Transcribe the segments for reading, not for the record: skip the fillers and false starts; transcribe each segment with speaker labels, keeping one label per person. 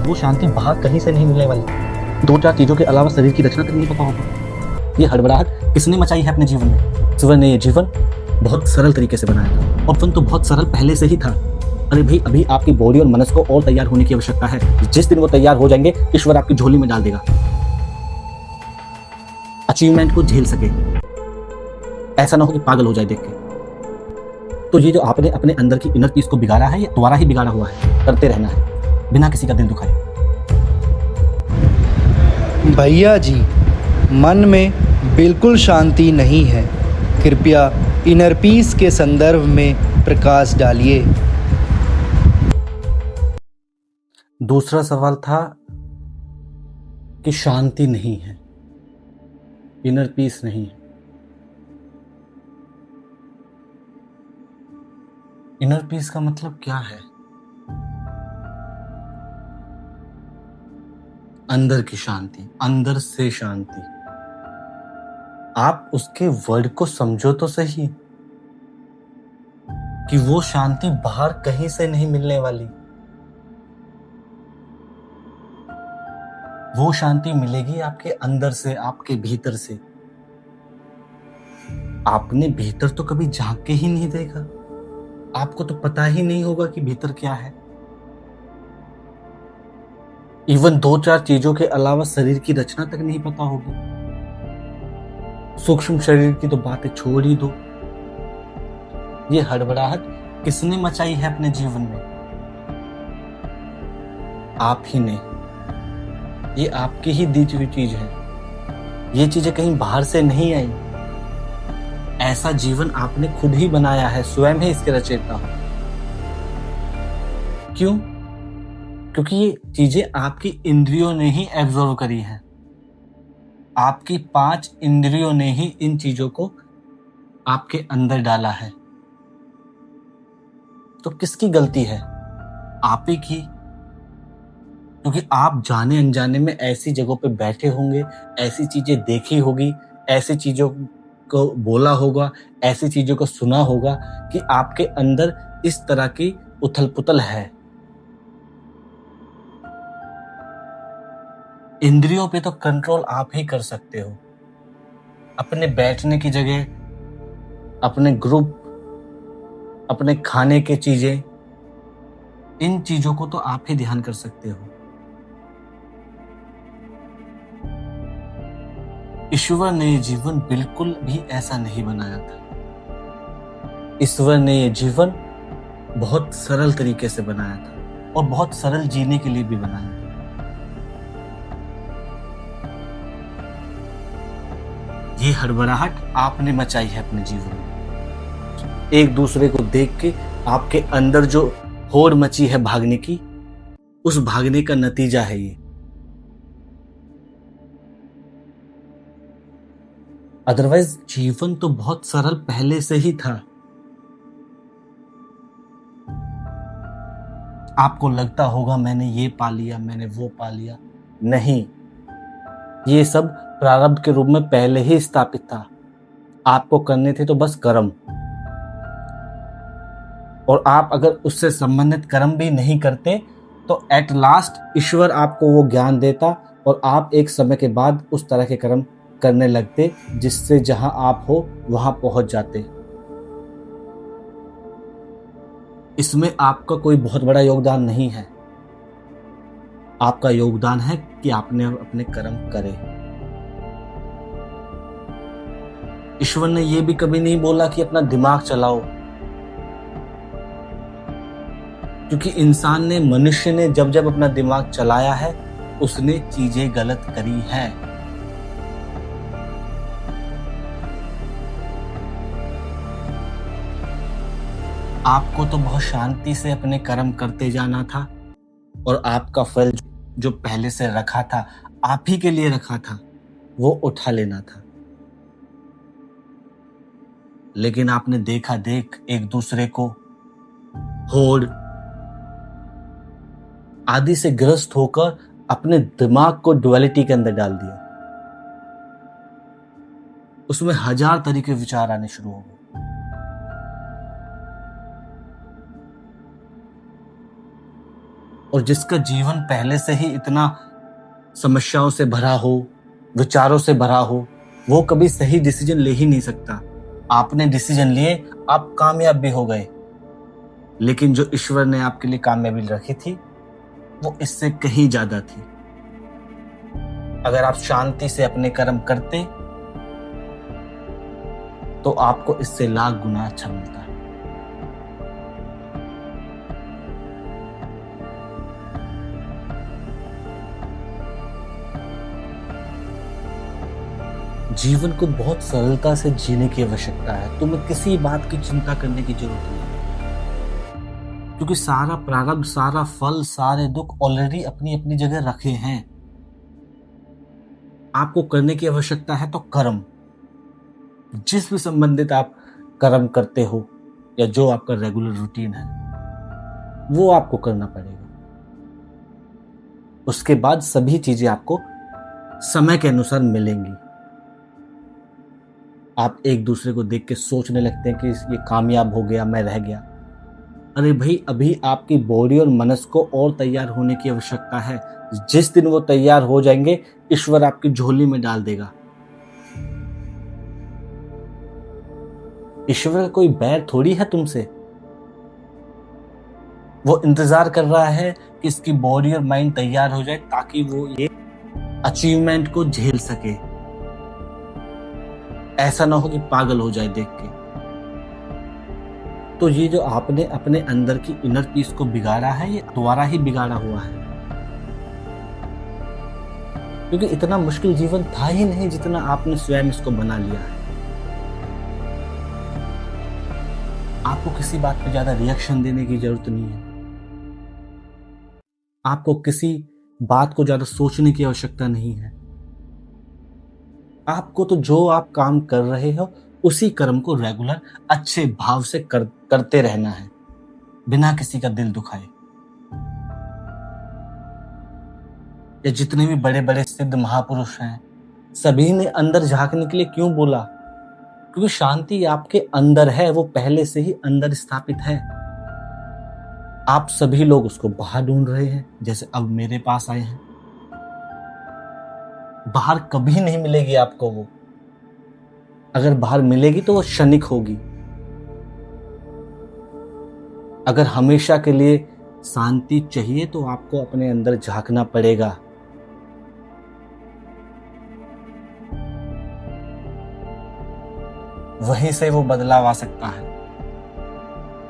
Speaker 1: वो शांति बाहर कहीं से नहीं मिलने वाली। दो चार चीजों के अलावा शरीर की रचना तक नहीं पता होगा। ये हड़बड़ाहट किसने मचाई है अपने जीवन में? ईश्वर ने ये जीवन बहुत सरल तरीके से बनाया था, और जीवन तो बहुत सरल पहले से ही था। अरे भाई, अभी आपकी बॉडी और मनस को और तैयार होने की आवश्यकता है। जिस दिन वो तैयार हो जाएंगे, ईश्वर आपकी झोली में डाल देगा, अचीवमेंट को झेल सके। ऐसा ना हो कि पागल हो जाए देख के। तो ये जो आपने अपने अंदर की इनर पीस को बिगाड़ा है, ये दोबारा ही बिगाड़ा हुआ है। करते रहना है बिना किसी का दिल दुखाए।
Speaker 2: भैया जी, मन में बिल्कुल शांति नहीं है। कृपया इनर पीस के संदर्भ में प्रकाश डालिए।
Speaker 1: दूसरा सवाल था कि शांति नहीं है, इनर पीस नहीं है। इनर पीस का मतलब क्या है? अंदर की शांति, अंदर से शांति। आप उसके वर्ड को समझो तो सही, कि वो शांति बाहर कहीं से नहीं मिलने वाली। वो शांति मिलेगी आपके अंदर से, आपके भीतर से। आपने भीतर तो कभी झांक के ही नहीं देखा, आपको तो पता ही नहीं होगा कि भीतर क्या है। इवन दो चार चीजों के अलावा शरीर की रचना तक नहीं पता होगी। सूक्ष्म शरीर की तो बातें छोड़ ही दो। ये हड़बड़ाहट किसने मचाई है अपने जीवन में? आप ही ने। ये आपकी ही दी हुई चीज है। ये चीजें कहीं बाहर से नहीं आई। ऐसा जीवन आपने खुद ही बनाया है, स्वयं ही इसके रचयिता। क्यों? क्योंकि ये चीजें आपकी इंद्रियों ने ही एब्जॉर्व करी हैं। आपकी 5 इंद्रियों ने ही इन चीजों को आपके अंदर डाला है। तो किसकी गलती है? आप ही की। क्योंकि आप जाने अनजाने में ऐसी जगहों पे बैठे होंगे, ऐसी चीजें देखी होगी, ऐसी चीजों को बोला होगा, ऐसी चीजों को सुना होगा कि आपके अंदर इस तरह की उथल पुथल है। इंद्रियों पे तो कंट्रोल आप ही कर सकते हो। अपने बैठने की जगह, अपने ग्रुप, अपने खाने के चीजें, इन चीजों को तो आप ही ध्यान कर सकते हो। ईश्वर ने ये जीवन बिल्कुल भी ऐसा नहीं बनाया था। ईश्वर ने ये जीवन बहुत सरल तरीके से बनाया था, और बहुत सरल जीने के लिए भी बनाया था। ये हड़बड़ाहट आपने मचाई है अपने जीवन में। एक दूसरे को देख के आपके अंदर जो होड़ मची है भागने की, उस भागने का नतीजा है ये। अदरवाइज जीवन तो बहुत सरल पहले से ही था। आपको लगता होगा मैंने ये पा लिया, मैंने वो पा लिया। नहीं, ये सब प्रारब्ध के रूप में पहले ही स्थापित था। आपको करने थे तो बस कर्म, और आप अगर उससे संबंधित कर्म भी नहीं करते तो एट लास्ट ईश्वर आपको वो ज्ञान देता, और आप एक समय के बाद उस तरह के कर्म करने लगते जिससे जहां आप हो वहां पहुंच जाते। इसमें आपका कोई बहुत बड़ा योगदान नहीं है। आपका योगदान है कि आपने अपने कर्म करे। ईश्वर ने यह भी कभी नहीं बोला कि अपना दिमाग चलाओ, क्योंकि इंसान ने, मनुष्य ने जब जब अपना दिमाग चलाया है, उसने चीजें गलत करी हैं। आपको तो बहुत शांति से अपने कर्म करते जाना था, और आपका फल जो पहले से रखा था, आप ही के लिए रखा था, वो उठा लेना था। लेकिन आपने देखा देख एक दूसरे को होड़ आदि से ग्रस्त होकर अपने दिमाग को डुअलिटी के अंदर डाल दिया। उसमें हजार तरीके विचार आने शुरू हो गए। और जिसका जीवन पहले से ही इतना समस्याओं से भरा हो, विचारों से भरा हो, वो कभी सही डिसीजन ले ही नहीं सकता। आपने डिसीजन लिए, आप कामयाब भी हो गए, लेकिन जो ईश्वर ने आपके लिए कामयाबी रखी थी वो इससे कहीं ज्यादा थी। अगर आप शांति से अपने कर्म करते तो आपको इससे लाख गुना अच्छा मिलता है। जीवन को बहुत सरलता से जीने की आवश्यकता है। तुम्हें किसी बात की चिंता करने की जरूरत नहीं है, क्योंकि सारा प्रारब्ध, सारा फल, सारे दुख ऑलरेडी अपनी अपनी जगह रखे हैं। आपको करने की आवश्यकता है तो कर्म, जिस भी संबंधित आप कर्म करते हो या जो आपका रेगुलर रूटीन है वो आपको करना पड़ेगा। उसके बाद सभी चीजें आपको समय के अनुसार मिलेंगी। आप एक दूसरे को देख के सोचने लगते हैं कि ये कामयाब हो गया, मैं रह गया। अरे भाई, अभी आपकी बॉडी और मनस को और तैयार होने की आवश्यकता है। जिस दिन वो तैयार हो जाएंगे, ईश्वर आपकी झोली में डाल देगा। ईश्वर का कोई बैर थोड़ी है तुमसे। वो इंतजार कर रहा है कि इसकी बॉडी और माइंड तैयार हो जाए ताकि वो ये अचीवमेंट को झेल सके। ऐसा ना हो कि पागल हो जाए देख के। तो ये जो आपने अपने अंदर की इनर पीस को बिगाड़ा है, ये द्वारा ही बिगाड़ा हुआ है, क्योंकि इतना मुश्किल जीवन था ही नहीं जितना आपने स्वयं इसको बना लिया है। आपको किसी बात पे ज्यादा रिएक्शन देने की जरूरत नहीं है। आपको किसी बात को ज्यादा सोचने की आवश्यकता नहीं है। आपको तो जो आप काम कर रहे हो उसी कर्म को रेगुलर अच्छे भाव से करते रहना है, बिना किसी का दिल दुखाए। ये जितने भी बड़े बड़े सिद्ध महापुरुष हैं, सभी ने अंदर झांकने के लिए क्यों बोला? क्योंकि शांति आपके अंदर है, वो पहले से ही अंदर स्थापित है। आप सभी लोग उसको बाहर ढूंढ रहे हैं, जैसे अब मेरे पास आए हैं। बाहर कभी नहीं मिलेगी आपको वो। अगर बाहर मिलेगी तो वो क्षणिक होगी। अगर हमेशा के लिए शांति चाहिए तो आपको अपने अंदर झांकना पड़ेगा। वहीं से वो बदलाव आ सकता है।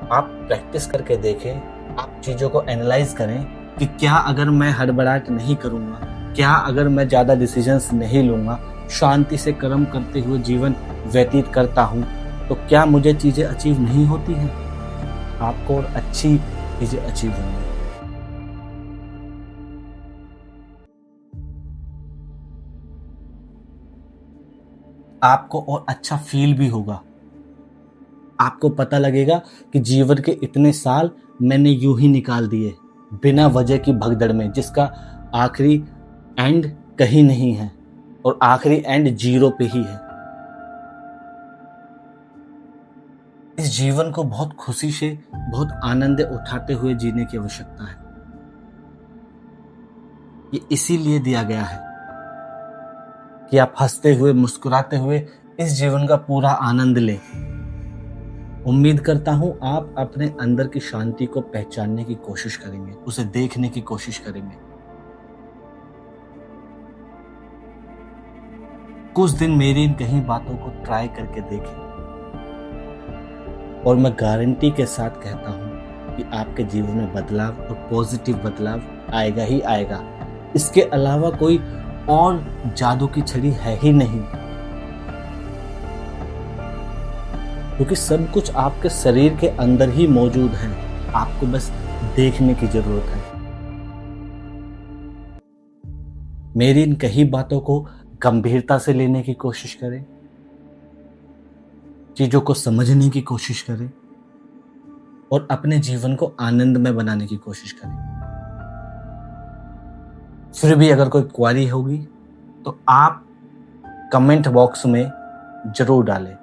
Speaker 1: आप प्रैक्टिस करके देखें, आप चीजों को एनालाइज करें कि क्या अगर मैं हड़बड़ाहट नहीं करूंगा, क्या अगर मैं ज्यादा डिसीजंस नहीं लूंगा, शांति से कर्म करते हुए जीवन व्यतीत करता हूं, तो क्या मुझे चीजें अचीव नहीं होती हैं? आपको और अच्छी चीजें अचीव होंगी। आपको और अच्छा फील भी होगा। आपको पता लगेगा कि जीवन के इतने साल मैंने यूं ही निकाल दिए, बिना वजह की भगदड़ में, जिसका आखिरी एंड कहीं नहीं है और आखिरी एंड जीरो पे ही है। इस जीवन को बहुत खुशी से, बहुत आनंद उठाते हुए जीने की आवश्यकता है। ये इसीलिए दिया गया है कि आप हंसते हुए, मुस्कुराते हुए इस जीवन का पूरा आनंद लें। उम्मीद करता हूं आप अपने अंदर की शांति को पहचानने की कोशिश करेंगे, उसे देखने की कोशिश करेंगे। कुछ दिन मेरी इन कहीं बातों को ट्राई करके देखें और मैं गारंटी के साथ कहता हूं कि आपके जीवन में बदलाव और पॉजिटिव बदलाव आएगा ही आएगा। इसके अलावा कोई और जादू की छड़ी है ही नहीं, क्योंकि सब कुछ आपके शरीर के अंदर ही मौजूद है। आपको बस देखने की जरूरत है। मेरी इन कही बातों को गंभीरता से लेने की कोशिश करें, चीजों को समझने की कोशिश करें और अपने जीवन को आनंदमय बनाने की कोशिश करें। फिर भी अगर कोई क्वेरी होगी तो आप कमेंट बॉक्स में जरूर डालें।